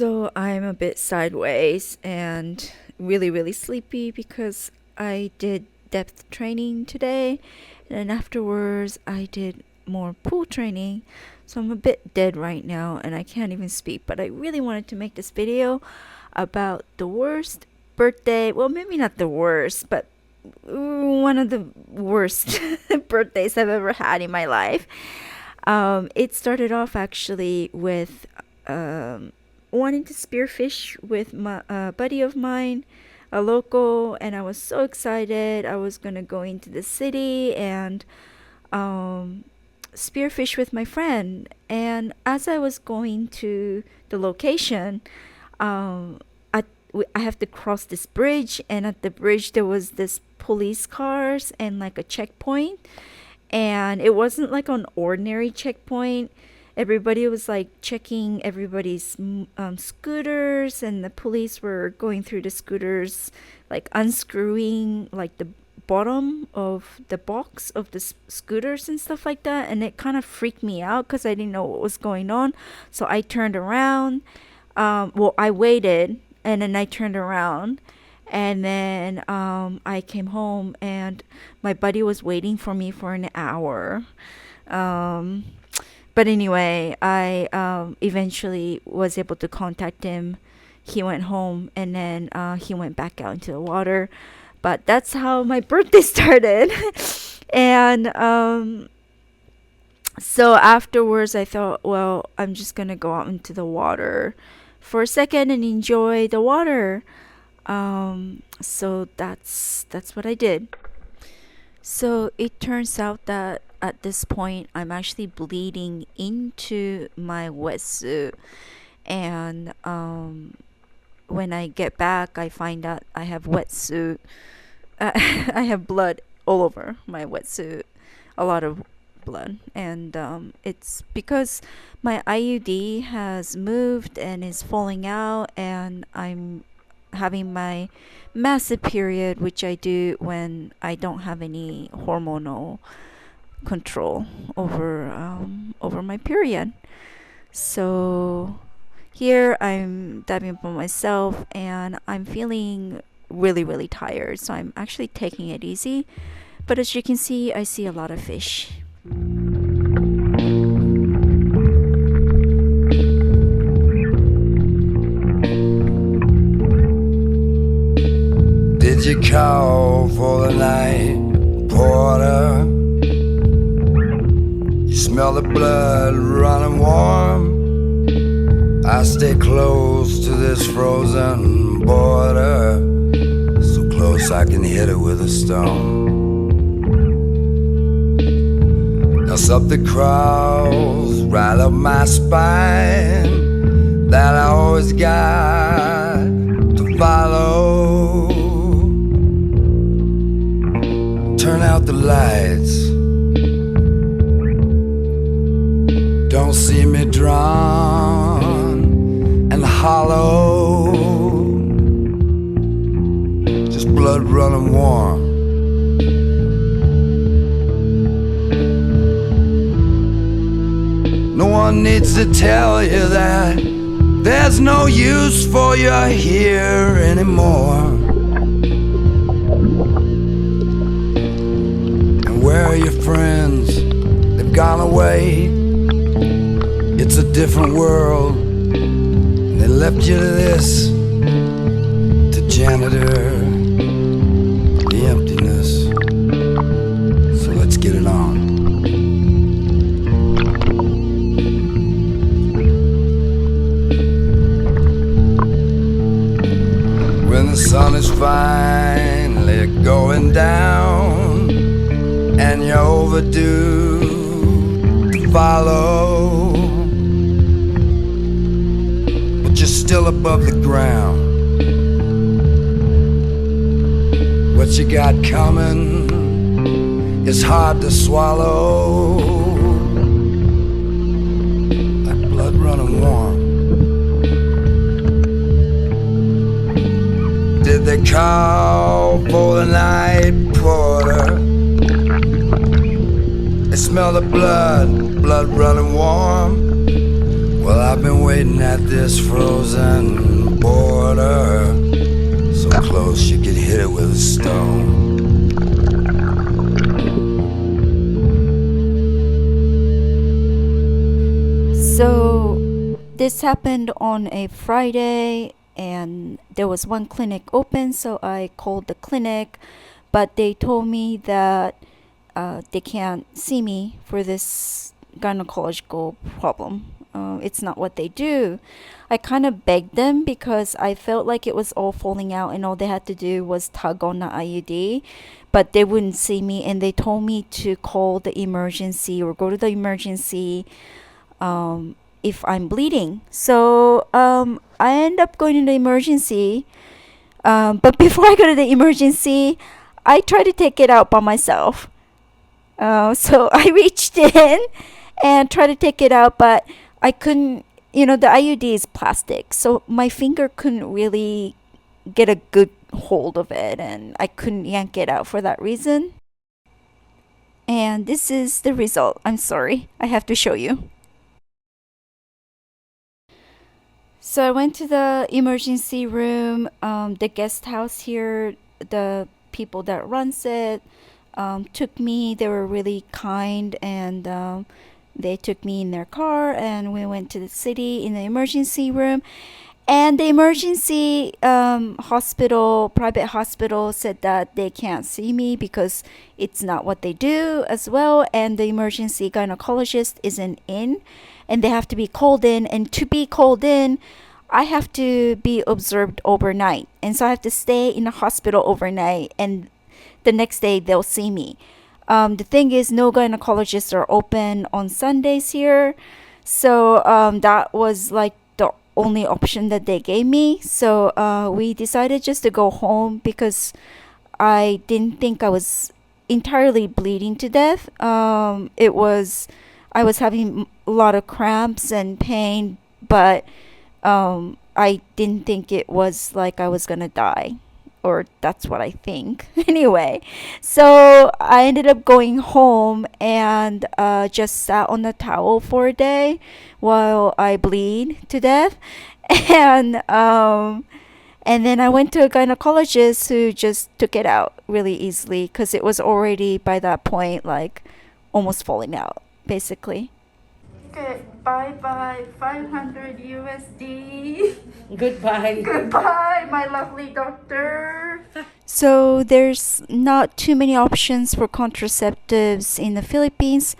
So I'm a bit sideways and really sleepy because I did depth training today, and then afterwards I did more pool training. So I'm a bit dead right now and I can't even speak, but I really wanted to make this video about the worst birthday, well, maybe not the worst, but one of the worst birthdays I've ever had in my life. It started off actually with wanting to spearfish with my buddy of mine, a local, and I was so excited. I was gonna go into the city and spearfish with my friend. And as I was going to the location, I have to cross this bridge, and at the bridge there was this police cars and like a checkpoint, and it wasn't like an ordinary checkpoint. Everybody was like checking everybody's scooters, and the police were going through the scooters, like unscrewing like the bottom of the box of the scooters and stuff like that. And it kind of freaked me out because I didn't know what was going on. So I turned around. I waited, and then I turned around, and then I came home, and my buddy was waiting for me for an hour. But anyway, I eventually was able to contact him. He went home, and then he went back out into the water. But that's how my birthday started. And so afterwards I thought, well, I'm just gonna go out into the water for a second and enjoy the water. So that's what I did. So it turns out that at this point I'm actually bleeding into my wetsuit, and when I get back I find out I have wetsuit. I have blood all over my wetsuit, a lot of blood, and it's because my IUD has moved and is falling out, and I'm having my massive period, which I do when I don't have any hormonal control over my period. So here I'm diving by myself, and I'm feeling really tired, so I'm actually taking it easy. But as you can see, I see a lot of fish. Did you call for the night porter? You smell the blood running warm. I stay close to this frozen border, so close I can hit it with a stone. Now something crawls right up my spine that I always got to follow. Turn out the lights. Don't see me drawn and hollow, just blood running warm. No one needs to tell you that there's no use for you here anymore. And where are your friends? They've gone away. It's a different world. They left you to this, to janitor, the emptiness. So let's get it on. When the sun is finally going down and you're overdue to follow, but you're still above the ground. What you got coming is hard to swallow, like blood running warm. Did they call for the night porter? They smell the blood running warm. Well, Well, I've been waiting at this frozen border, so close you could hit it with a stone. So this happened on a Friday, and there was one clinic open, so I called the clinic, but they told me that they can't see me for this gynecological problem. It's not what they do. I kind of begged them because I felt like it was all falling out and all they had to do was tug on the IUD, but they wouldn't see me, and they told me to call the emergency or go to the emergency if I'm bleeding. So I end up going to the emergency. But before I go to the emergency, I try to take it out by myself. So I reached in and tried to take it out, but I couldn't. The IUD is plastic, so my finger couldn't really get a good hold of it, and I couldn't yank it out for that reason. And this is the result. I'm sorry, I have to show you. So I went to the emergency room, the guest house here, the people that runs it took me. They were really kind, and they took me in their car, and we went to the city in the emergency room. And the emergency hospital, private hospital, said that they can't see me because it's not what they do as well. And the emergency gynecologist isn't in, and they have to be called in. And to be called in, I have to be observed overnight. And so I have to stay in the hospital overnight, and the next day they'll see me. The thing is, no gynecologists are open on Sundays here. So that was like the only option that they gave me. So we decided just to go home because I didn't think I was entirely bleeding to death. I was having a lot of cramps and pain, but I didn't think it was like I was gonna die, or that's what I think. Anyway, so I ended up going home and just sat on the towel for a day while I bleed to death, and and then I went to a gynecologist who just took it out really easily because it was already by that point like almost falling out, basically. Okay, bye bye, 500 USD. Goodbye. Goodbye, my lovely doctor. So there's not too many options for contraceptives in the Philippines,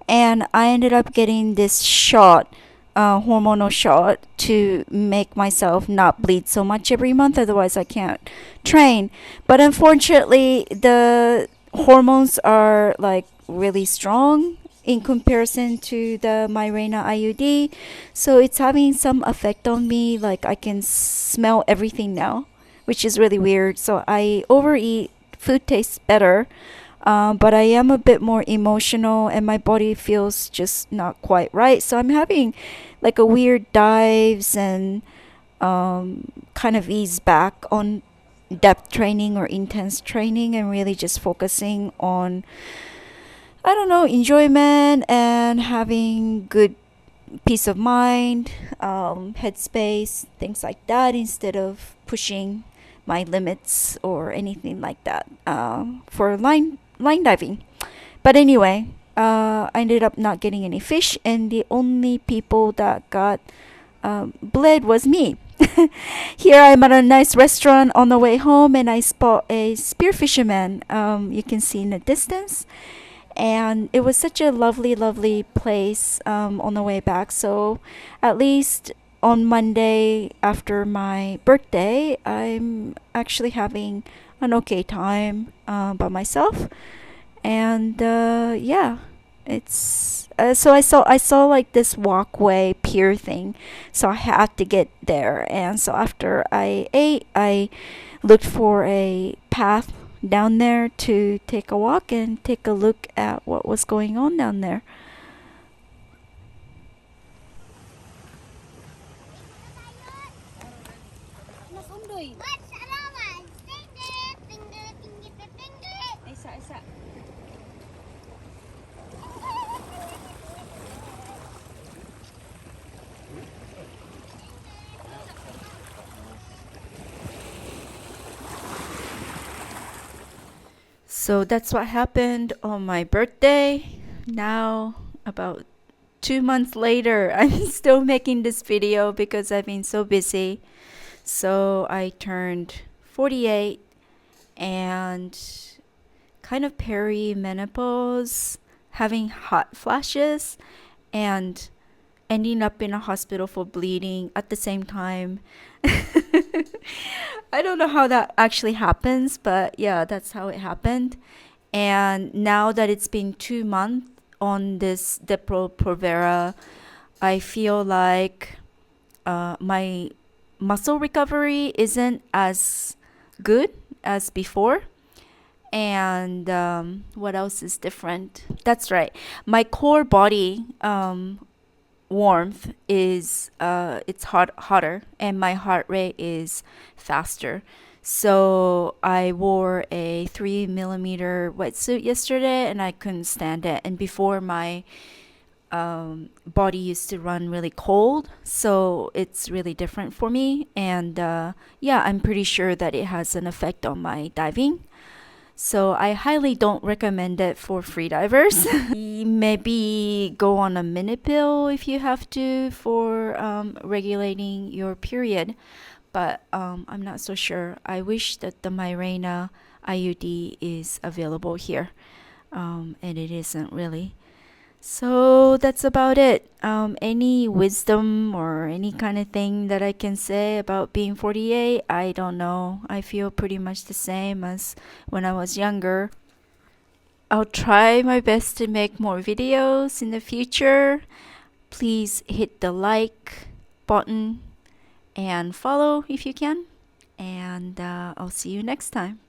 and I ended up getting this shot, hormonal shot, to make myself not bleed so much every month. Otherwise, I can't train. But unfortunately, the hormones are like really strong in comparison to the Mirena IUD, so it's having some effect on me. Like I can smell everything now, which is really weird. So I overeat, food tastes better, but I am a bit more emotional, and my body feels just not quite right. So I'm having like a weird dives and kind of ease back on depth training or intense training, and really just focusing on, I don't know, enjoyment and having good peace of mind, headspace, things like that, instead of pushing my limits or anything like that for line diving. But anyway, I ended up not getting any fish, and the only people that got bled was me. Here I'm at a nice restaurant on the way home, and I spot a spearfisherman. You can see in the distance. And it was such a lovely, lovely place on the way back. So at least on Monday after my birthday, I'm actually having an okay time by myself. And yeah, it's so I saw like this walkway pier thing, so I had to get there. And so after I ate, I looked for a path down there to take a walk and take a look at what was going on down there. So that's what happened on my birthday. Now, about 2 months later, I'm still making this video because I've been so busy. So I turned 48 and kind of perimenopause, having hot flashes, and ending up in a hospital for bleeding at the same time. I don't know how that actually happens, but yeah, that's how it happened. And now that it's been 2 months on this Depo-Provera, I feel like my muscle recovery isn't as good as before. And what else is different? That's right. My core body warmth is it's hotter, and my heart rate is faster. So I wore a 3 millimeter wetsuit yesterday, and I couldn't stand it. And before, my body used to run really cold, so it's really different for me. And yeah, I'm pretty sure that it has an effect on my diving. So I highly don't recommend it for freedivers. Maybe go on a mini pill if you have to for regulating your period. But I'm not so sure. I wish that the Mirena IUD is available here, and it isn't really. So that's about it. Any wisdom or any kind of thing that I can say about being 48? I don't know. I feel pretty much the same as when I was younger. I'll try my best to make more videos in the future. Please hit the like button and follow if you can. And I'll see you next time.